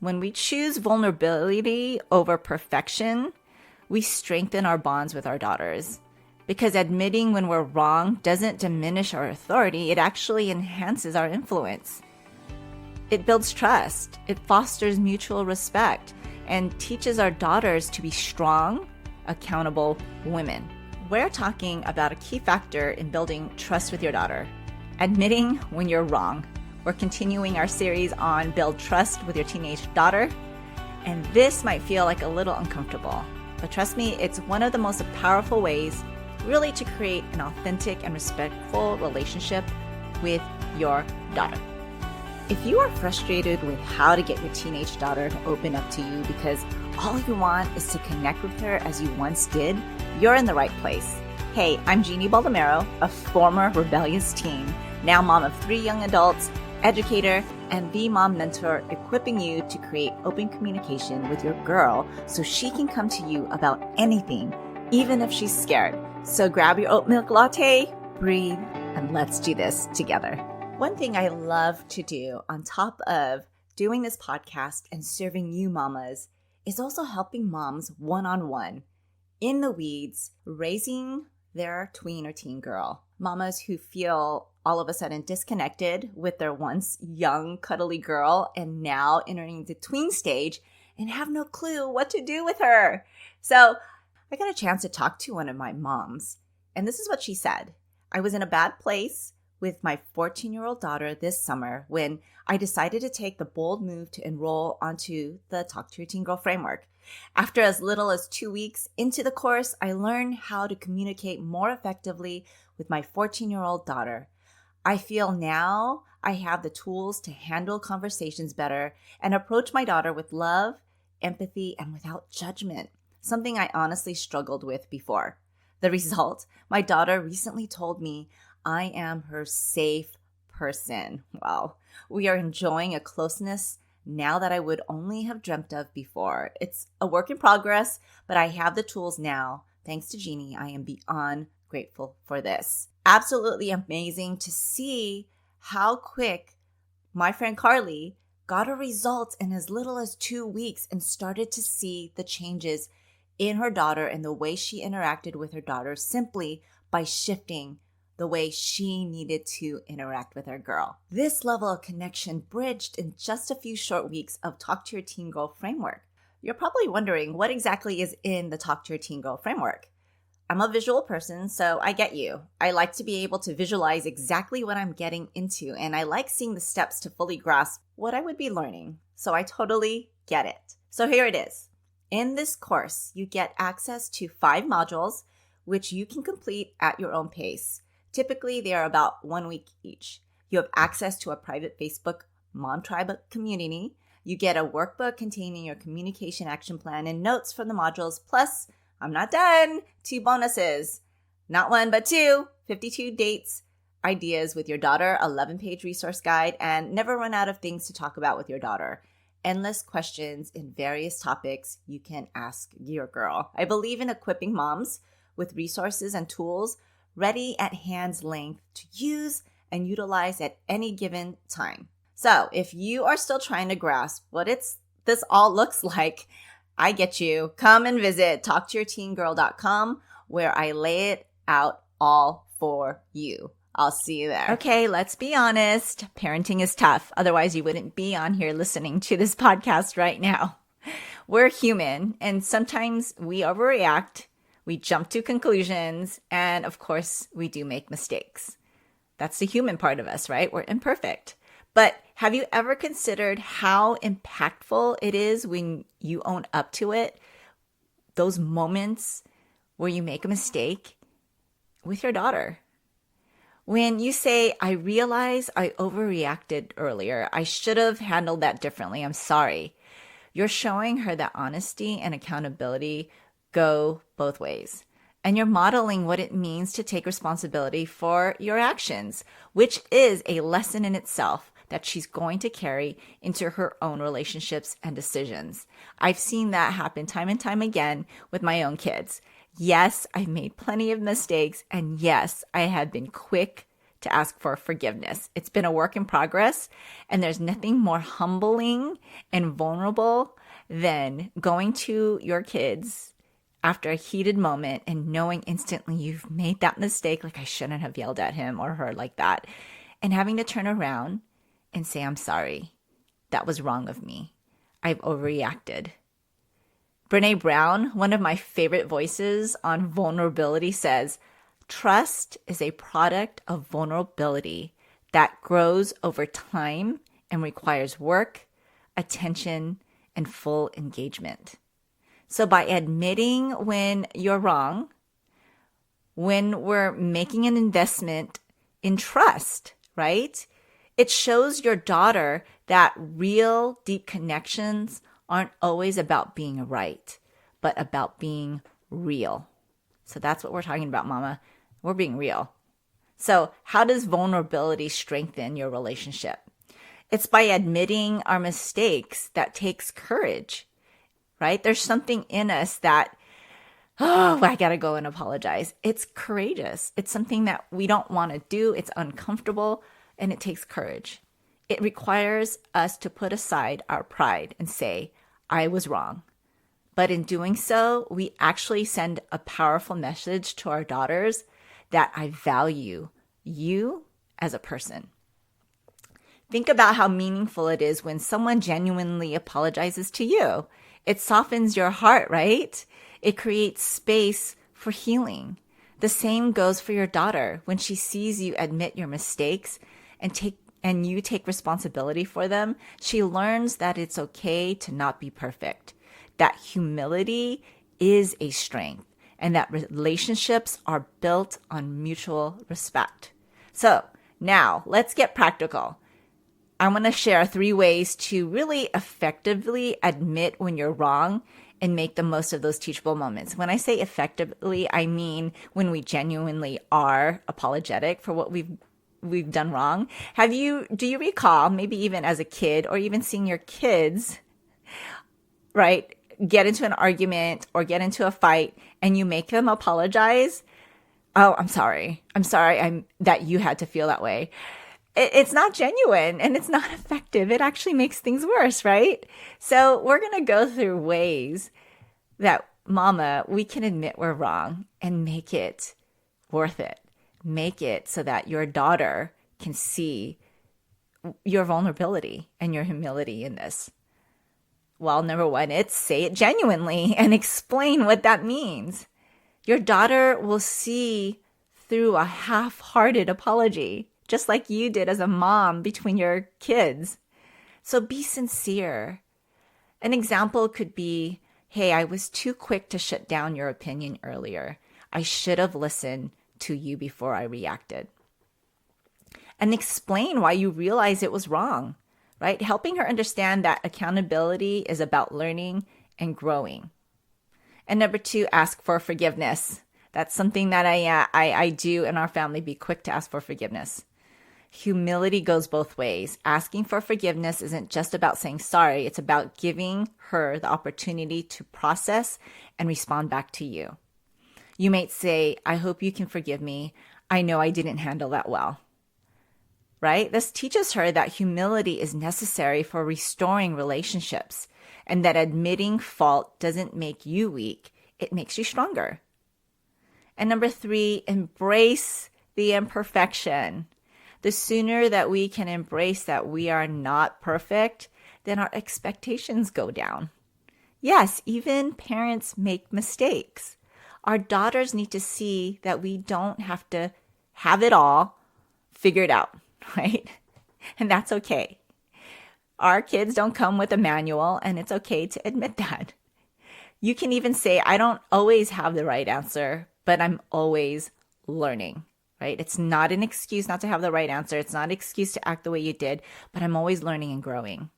When we choose vulnerability over perfection, we strengthen our bonds with our daughters. Because admitting when we're wrong doesn't diminish our authority, it actually enhances our influence. It builds trust, it fosters mutual respect, and teaches our daughters to be strong, accountable women. We're talking about a key factor in building trust with your daughter, admitting when you're wrong. We're continuing our series on Build Trust with Your Teenage Daughter, and this might feel like a little uncomfortable, but trust me, it's one of the most powerful ways really to create an authentic and respectful relationship with your daughter. If you are frustrated with how to get your teenage daughter to open up to you because all you want is to connect with her as you once did, you're in the right place. Hey, I'm Jeannie Baldomero, a former rebellious teen, now mom of 3 young adults, educator, and the mom mentor, equipping you to create open communication with your girl so she can come to you about anything, even if she's scared. So grab your oat milk latte, breathe, and let's do this together. One thing I love to do on top of doing this podcast and serving you mamas is also helping moms one-on-one in the weeds, raising their tween or teen girl. Mamas who feel all of a sudden disconnected with their once young, cuddly girl and now entering the tween stage and have no clue what to do with her. So I got a chance to talk to one of my moms, and this is what she said. I was in a bad place with my 14-year-old daughter this summer when I decided to take the bold move to enroll onto the Talk to Your Teen Girl framework. After as little as 2 weeks into the course, I learned how to communicate more effectively with my 14-year-old daughter. I feel now I have the tools to handle conversations better and approach my daughter with love, empathy, and without judgment, something I honestly struggled with before. The result, my daughter recently told me I am her safe person. Wow, we are enjoying a closeness now that I would only have dreamt of before. It's a work in progress, but I have the tools now. Thanks to Jeannie, I am beyond grateful for this. Absolutely amazing to see how quick my friend Carly got a result in as little as 2 weeks and started to see the changes in her daughter and the way she interacted with her daughter simply by shifting the way she needed to interact with her girl. This level of connection bridged in just a few short weeks of Talk to Your Teen Girl framework. You're probably wondering what exactly is in the Talk to Your Teen Girl framework. I'm a visual person, so I get you. I like to be able to visualize exactly what I'm getting into, and I like seeing the steps to fully grasp what I would be learning. So I totally get it. So here it is. In this course, you get access to 5 modules, which you can complete at your own pace. Typically, they are about 1 week each. You have access to a private Facebook Mom Tribe community. You get a workbook containing your communication action plan and notes from the modules, plus I'm not done. 2 bonuses. Not 1, but 2. 52 dates, ideas with your daughter, 11-page resource guide, and never run out of things to talk about with your daughter. Endless questions in various topics you can ask your girl. I believe in equipping moms with resources and tools ready at hand's length to use and utilize at any given time. So if you are still trying to grasp what this all looks like, I get you. Come and visit talktoyourteengirl.com where I lay it out all for you. I'll see you there. Okay, let's be honest. Parenting is tough. Otherwise, you wouldn't be on here listening to this podcast right now. We're human, and sometimes we overreact, we jump to conclusions, and of course, we do make mistakes. That's the human part of us, right? We're imperfect. But have you ever considered how impactful it is when you own up to it? Those moments where you make a mistake with your daughter. When you say, I realize I overreacted earlier, I should have handled that differently, I'm sorry. You're showing her that honesty and accountability go both ways. And you're modeling what it means to take responsibility for your actions, which is a lesson in itself that she's going to carry into her own relationships and decisions. I've seen that happen time and time again with my own kids. Yes, I've made plenty of mistakes, and yes, I have been quick to ask for forgiveness. It's been a work in progress, and there's nothing more humbling and vulnerable than going to your kids after a heated moment and knowing instantly you've made that mistake, like I shouldn't have yelled at him or her like that, and having to turn around and say, I'm sorry. That was wrong of me. I've overreacted. Brene Brown, one of my favorite voices on vulnerability, says, trust is a product of vulnerability that grows over time and requires work, attention, and full engagement. So by admitting when you're wrong, when we're making an investment in trust, right? It shows your daughter that real deep connections aren't always about being right, but about being real. So that's what we're talking about, Mama. We're being real. So how does vulnerability strengthen your relationship? It's by admitting our mistakes that takes courage, right? There's something in us that, I got to go and apologize. It's courageous. It's something that we don't want to do. It's uncomfortable, and it takes courage. It requires us to put aside our pride and say, I was wrong. But in doing so, we actually send a powerful message to our daughters that I value you as a person. Think about how meaningful it is when someone genuinely apologizes to you. It softens your heart, right? It creates space for healing. The same goes for your daughter. When she sees you admit your mistakes and you take responsibility for them, she learns that it's okay to not be perfect, that humility is a strength, and that relationships are built on mutual respect. So now let's get practical. I'm going to share 3 ways to really effectively admit when you're wrong and make the most of those teachable moments. When I say effectively, I mean when we genuinely are apologetic for what we've done wrong. Do you recall, maybe even as a kid or even seeing your kids, right, get into an argument or get into a fight and you make them apologize? Oh, I'm sorry that you had to feel that way. It's not genuine and it's not effective. It actually makes things worse, right? So we're going to go through ways that, Mama, we can admit we're wrong and make it worth it. Make it so that your daughter can see your vulnerability and your humility in this. Well, number 1, it's say it genuinely and explain what that means. Your daughter will see through a half-hearted apology, just like you did as a mom between your kids. So be sincere. An example could be, hey, I was too quick to shut down your opinion earlier. I should have listened to you before I reacted. And explain why you realize it was wrong, right? Helping her understand that accountability is about learning and growing. And number 2, ask for forgiveness. That's something that I do in our family, be quick to ask for forgiveness. Humility goes both ways. Asking for forgiveness isn't just about saying sorry. It's about giving her the opportunity to process and respond back to you. You might say, I hope you can forgive me. I know I didn't handle that well. Right? This teaches her that humility is necessary for restoring relationships and that admitting fault doesn't make you weak. It makes you stronger. And number 3, embrace the imperfection. The sooner that we can embrace that we are not perfect, then our expectations go down. Yes, even parents make mistakes. Our daughters need to see that we don't have to have it all figured out, right? And that's okay. Our kids don't come with a manual, and it's okay to admit that. You can even say, I don't always have the right answer, but I'm always learning. Right? It's not an excuse not to have the right answer. It's not an excuse to act the way you did, but I'm always learning and growing,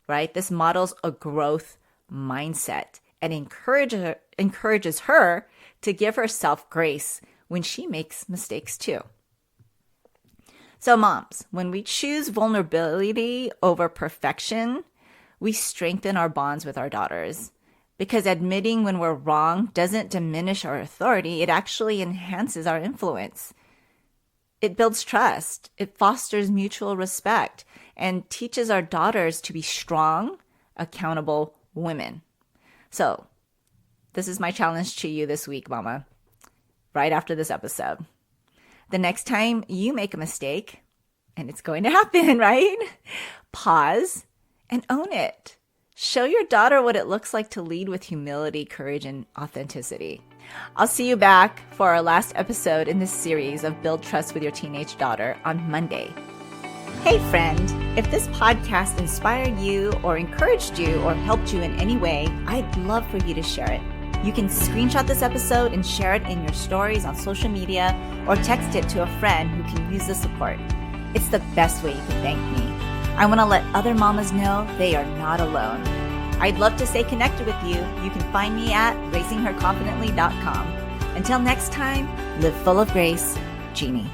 right? This models a growth mindset and encourages her to give herself grace when she makes mistakes too. So moms, when we choose vulnerability over perfection, we strengthen our bonds with our daughters. Because admitting when we're wrong doesn't diminish our authority, it actually enhances our influence. It builds trust. It fosters mutual respect and teaches our daughters to be strong, accountable women. So this is my challenge to you this week, Mama, right after this episode. The next time you make a mistake, and it's going to happen, right? Pause and own it. Show your daughter what it looks like to lead with humility, courage, and authenticity. I'll see you back for our last episode in this series of Build Trust with Your Teenage Daughter on Monday. Hey friend, if this podcast inspired you or encouraged you or helped you in any way, I'd love for you to share it. You can screenshot this episode and share it in your stories on social media or text it to a friend who can use the support. It's the best way you can thank me. I want to let other mamas know they are not alone. I'd love to stay connected with you. You can find me at raisingherconfidently.com. Until next time, live full of grace, Jeannie.